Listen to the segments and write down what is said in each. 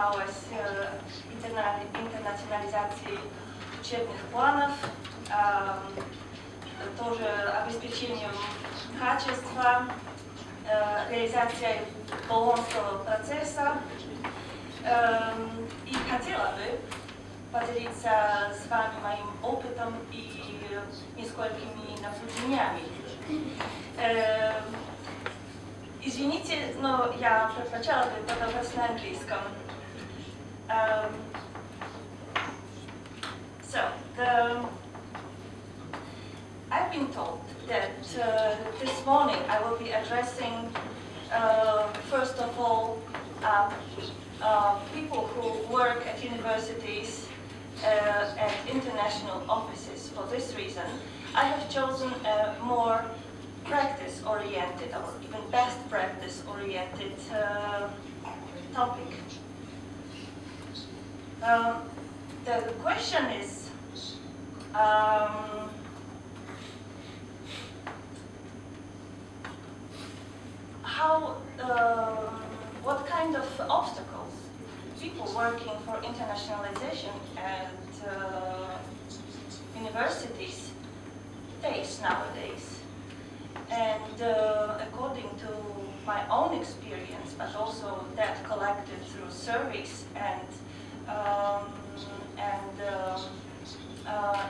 zajmowałaś internacjonalizacją учебных планов, тоже обеспечением качества, реализацией болонского процесса. И хотела бы поделиться с вами моим опытом и несколькими наблюдениями. Извините, но я предпочла бы продолжать на английском. I've been told that this morning I will be addressing, first of all, people who work at universities and international offices. For this reason, I have chosen a more practice-oriented or even best practice-oriented topic. The question is, what kind of obstacles people working for internationalization at universities face nowadays. And according to my own experience, but also that collected through surveys and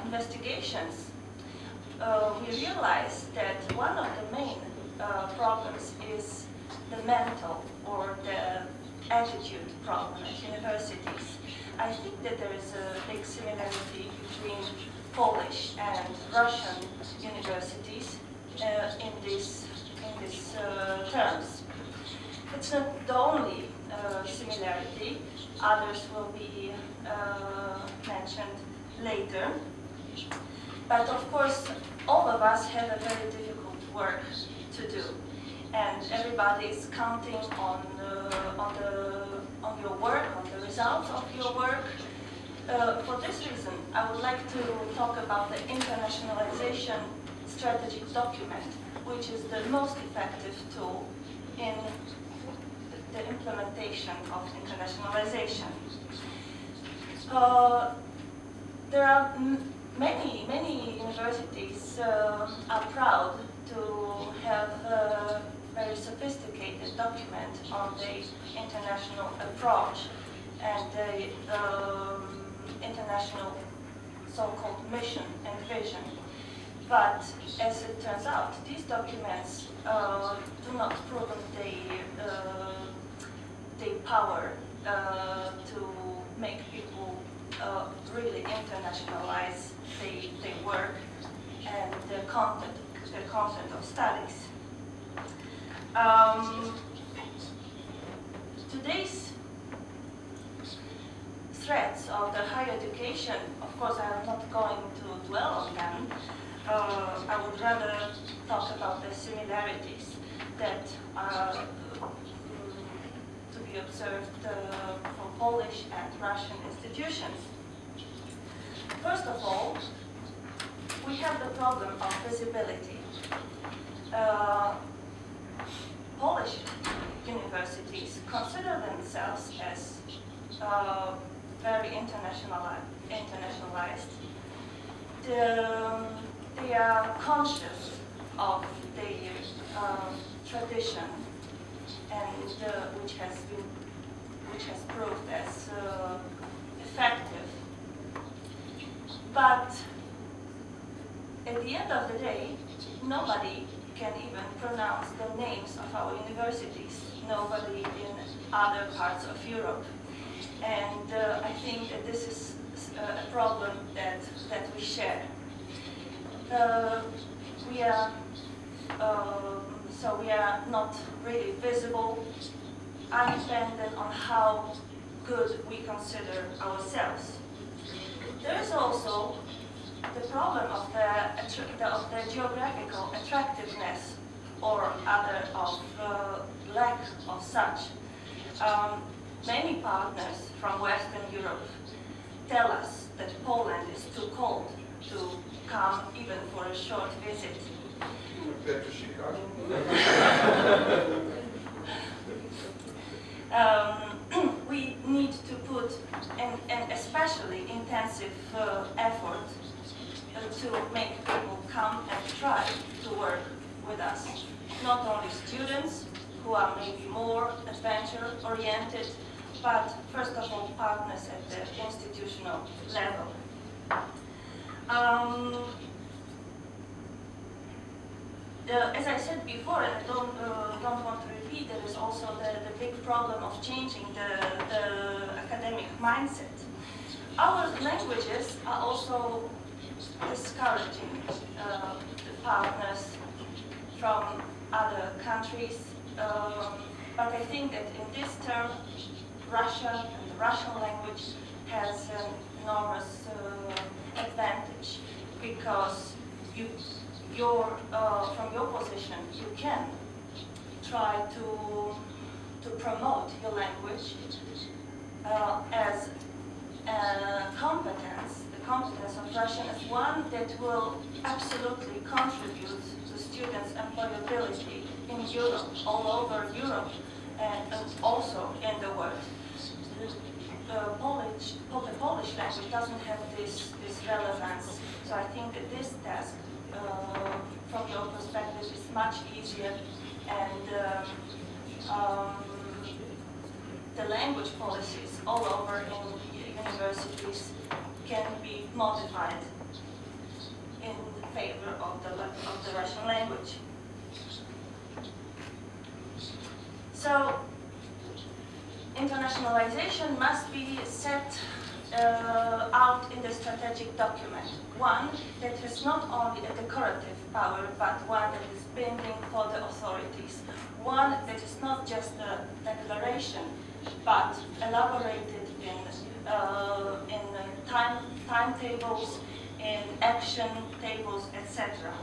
investigations, we realized that one of the main problems is the mental or the attitude problem at universities. I think that there is a big similarity between Polish and Russian universities in these terms. It's not the only similarity. Others will be mentioned later. But of course, all of us have a very difficult work to do, and everybody is counting on your work, on the results of your work. For this reason, I would like to talk about the internationalization strategic document, which is the most effective tool in the implementation of internationalization. There are many universities are proud to have a very sophisticated document on the international approach and the international so-called mission and vision. But as it turns out, these documents do not prove the power to make people really internationalize their work and the content of studies. Today's threats of the higher education, of course, I'm not going to dwell on them. I would rather talk about the similarities that are to be observed for Polish and Russian institutions. First of all, we have the problem of visibility. Polish universities consider themselves as very internationalized. They are conscious of their tradition, and which has proved as effective. But at the end of the day, nobody can even pronounce the names of our universities. Nobody in other parts of Europe. And I think that this is a problem that we share. We are not really visible, independent on how good we consider ourselves. There is also the problem of the geographical attractiveness, or other of lack of such. Many partners from Western Europe tell us that Poland is too cold to come even for a short visit. We need especially intensive effort to make people come and try to work with us. Not only students who are maybe more adventure-oriented, but first of all partners at the institutional level. As I said before, and I don't want to repeat, there is also the big problem of changing the academic mindset. Our languages are also discouraging the partners from other countries, but I think that in this term, Russia and the Russian language has an enormous advantage, because from your position you can try to promote your language as a competence, the competence of Russian as one that will absolutely contribute to students' employability in Europe, all over Europe, and also in the world. The Polish language doesn't have this relevance, so I think that this task, from your perspective, is much easier, and the language policies all over in universities can be modified in favor of the Russian language. So, internationalization must be set out in the strategic document. One that has not only a decorative power, but one that is binding for the authorities. One that is not just a declaration, but elaborated in timetables, in action tables, etc.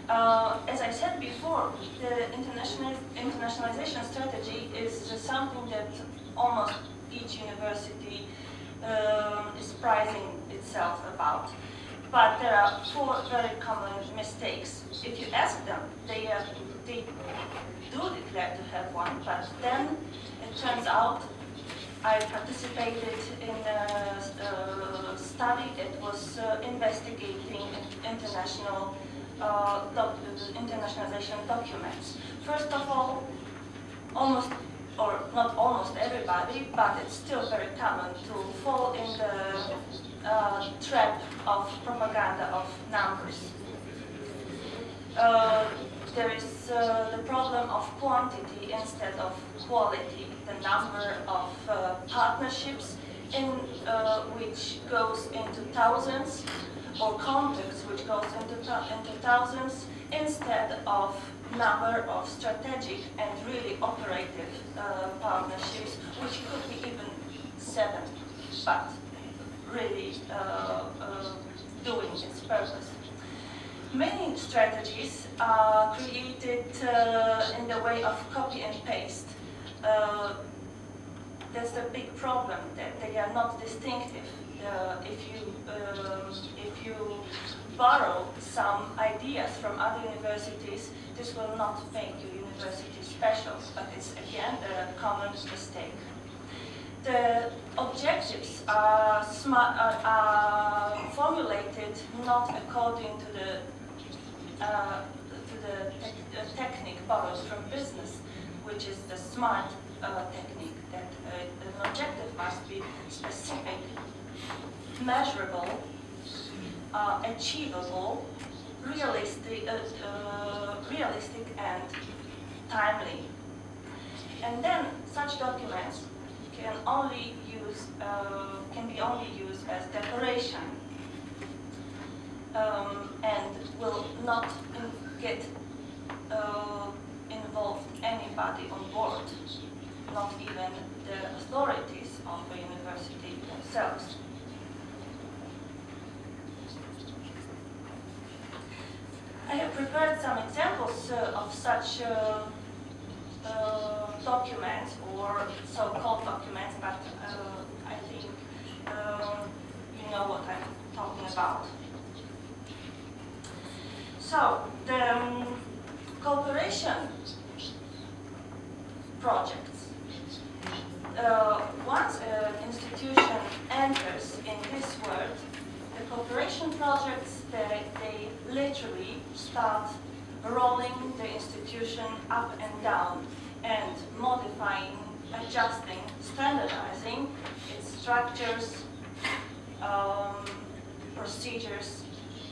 As I said before, the internationalization strategy is something that almost each university is prizing itself about. But there are 4 very common mistakes. If you ask them, they do declare to have one, but then it turns out I participated in a study that was investigating international internationalization documents. First of all, not almost everybody, but it's still very common to fall in the trap of propaganda of numbers. There is the problem of quantity instead of quality. The number of partnerships which goes into thousands, or contacts which goes into thousands, instead of number of strategic and really operative partnerships, which could be even 7, but really doing its purpose. Many strategies are created in the way of copy and paste. That's the big problem, that they are not distinctive. If you borrow some ideas from other universities, this will not make your university special, but it's again a common mistake. The objectives are formulated not according to the technique borrowed from business, which is the SMART technique, that an objective must be specific, measurable, achievable, realistic and timely. And then such documents can be only used as decoration, and will not get involved anybody on board, not even the authorities of the university themselves. I have prepared some examples of such documents, or so-called documents, but I think you know what I'm talking about. So, the cooperation projects. once an institution enters in this world, the cooperation projects, they literally start rolling the institution up and down and modifying, adjusting, standardizing its structures, procedures,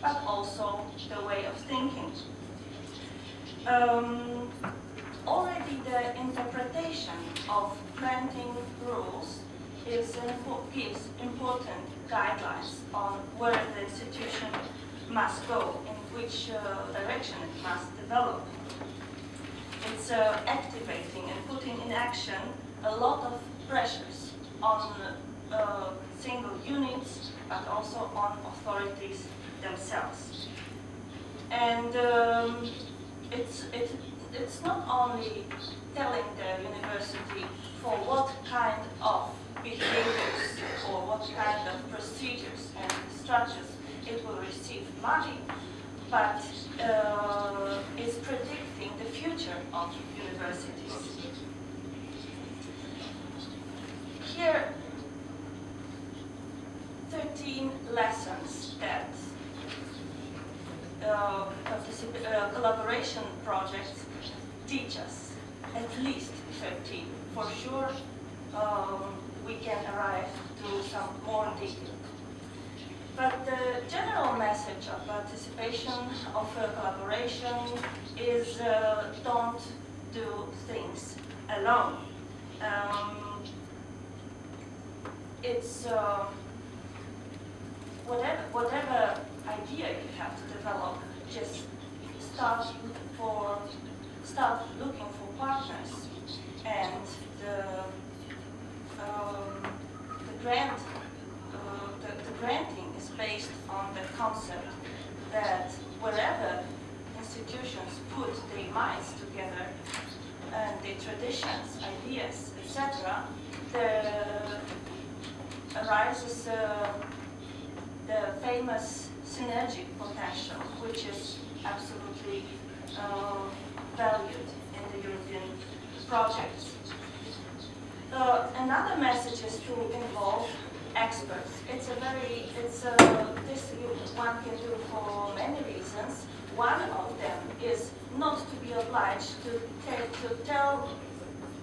but also the way of thinking. Already the interpretation of granting rules gives important guidelines on where the institution must go, in which direction it must develop. It's activating and putting in action a lot of pressures on single units, but also on authorities themselves. And it's not only telling the university for what kind of behaviors or what kind of procedures and structures it will receive money, but it's predicting the future of universities. Here, 13 lessons that collaboration projects teach us, at least 13. For sure, we can arrive to some more detail. But the general message of participation, of collaboration, is don't do things alone. It's whatever idea you have to develop, just start looking for partners, and the granting is based on the concept that wherever institutions put their minds together and their traditions, ideas, etc., there arises the famous synergic potential, which is absolutely valued in the European projects. Another message is to involve experts. This one can do for many reasons. One of them is not to be obliged to tell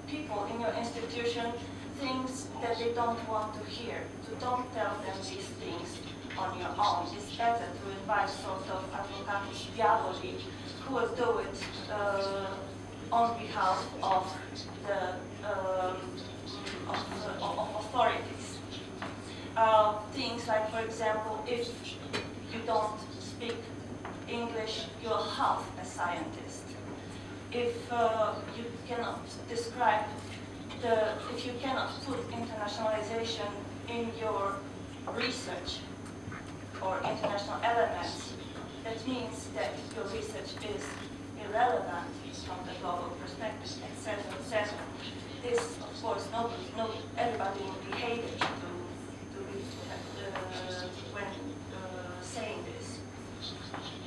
people in your institution things that they don't want to hear. To don't tell them these things on your own. It's better to invite sort of advocatus diaboli who will do it on behalf of the authorities. Things like, for example, if you don't speak English, you're half a scientist. If you cannot describe if you cannot put internationalization in your research or international elements, that means that your research is irrelevant from the global perspective, etc., etc. This, of course, everybody will be hated when saying this.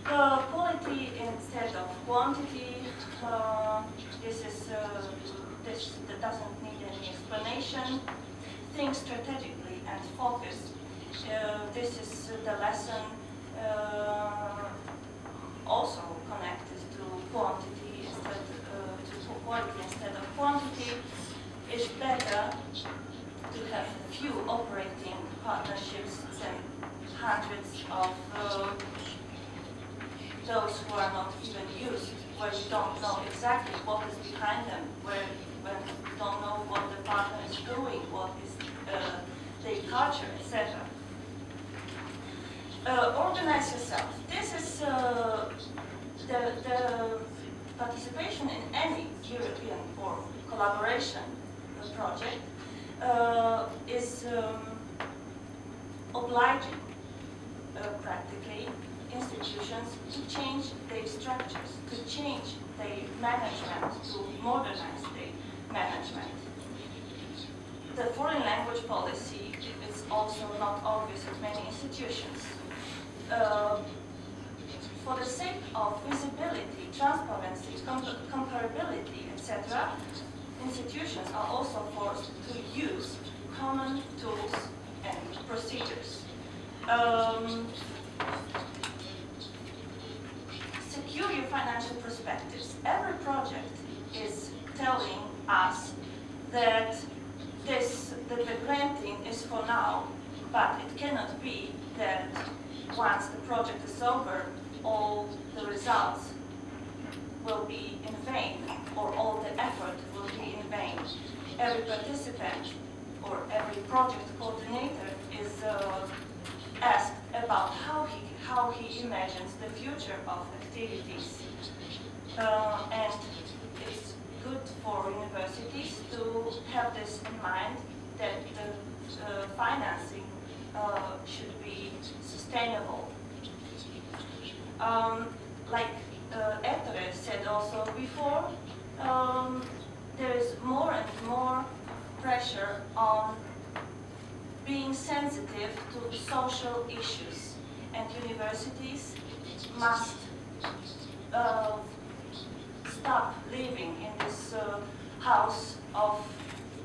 Quality instead of quantity. This doesn't need any explanation. Think strategically and focus. This is the lesson also connected to quantity to quality instead of quantity. It's better to have few operating partnerships than hundreds of those who are not even used, where you don't know exactly what is behind them, when you don't know what the partner is doing, what is their culture, etc. Organize yourself. This is the participation in any European or collaboration project is obliging practically institutions to change their structures, to change their management, to modernize their management. The foreign language policy is also not obvious at many institutions. For the sake of visibility, transparency, comparability, etc., institutions are also forced to use common tools and procedures. Secure your financial perspectives. Every project is telling us that the granting is for now, but it cannot be that once the project is over, all the results will be in vain, or all the effort will be in vain. Every participant or every project coordinator is asked about how he imagines the future of activities. And it's good for universities to have this in mind, that the financing should be sustainable. Like Ettore said also before, there is more and more pressure on being sensitive to social issues, and universities must stop living in this house of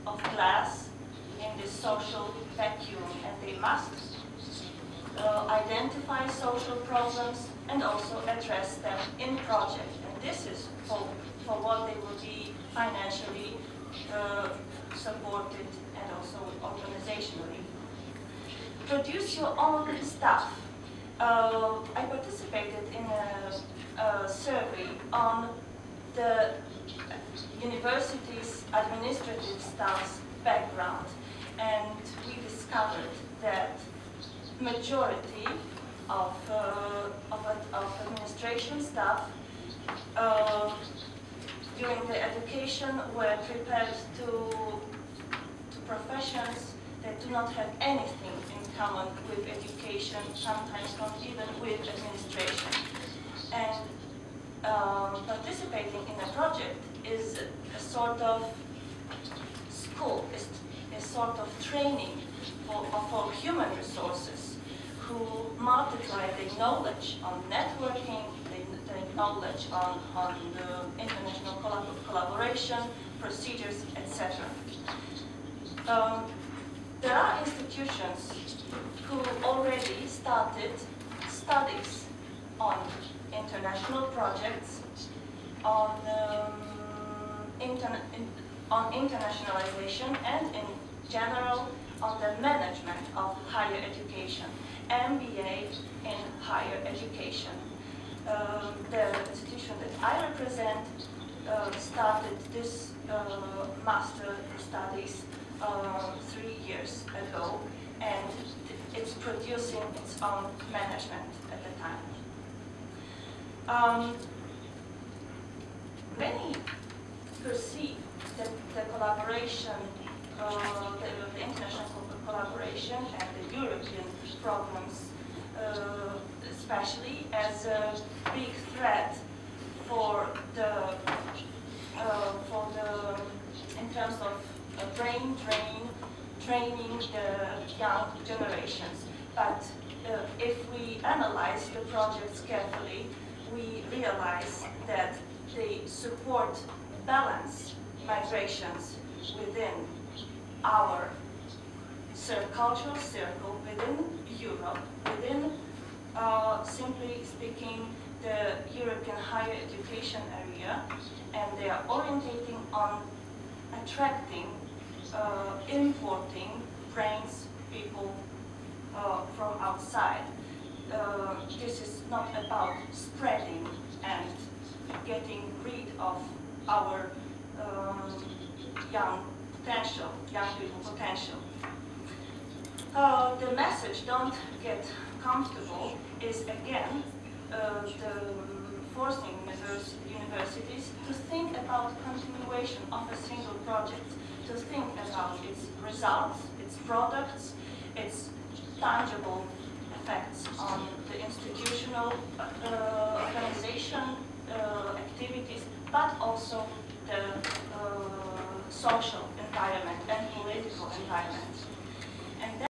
glass, in this social vacuum, and they must identify social problems and also address them in project. And this is for what they will be financially supported and also organizationally. Produce your own stuff. I participated in a survey on the university's administrative staff's background, and we discovered that majority of administration staff during the education were prepared to professions that do not have anything in common with education, sometimes not even with administration. And participating in a project is a sort of school, is a sort of training for human resources who multiply the knowledge on networking, the knowledge on the international collaboration, procedures, etc. There are institutions who already started studies on international projects, on internationalization, and in general on the management of higher education, MBA in higher education. The institution that I represent started this master studies 3 years ago, and it's producing its own management at the time. Many perceive that the collaboration, the international collaboration and the European programs especially, as a big threat for the in terms of brain drain, training the young generations. But if we analyze the projects carefully, we realize that they support balanced migrations within our cultural circle, within Europe, within, simply speaking, the European higher education area, and they are orientating on attracting, importing brains, people from outside. This is not about spreading and getting rid of our young people potential. The message, don't get comfortable, is again forcing universities to think about continuation of a single project, to think about its results, its products, its tangible effects on the institutional organization, activities, but also the social environment and political environment.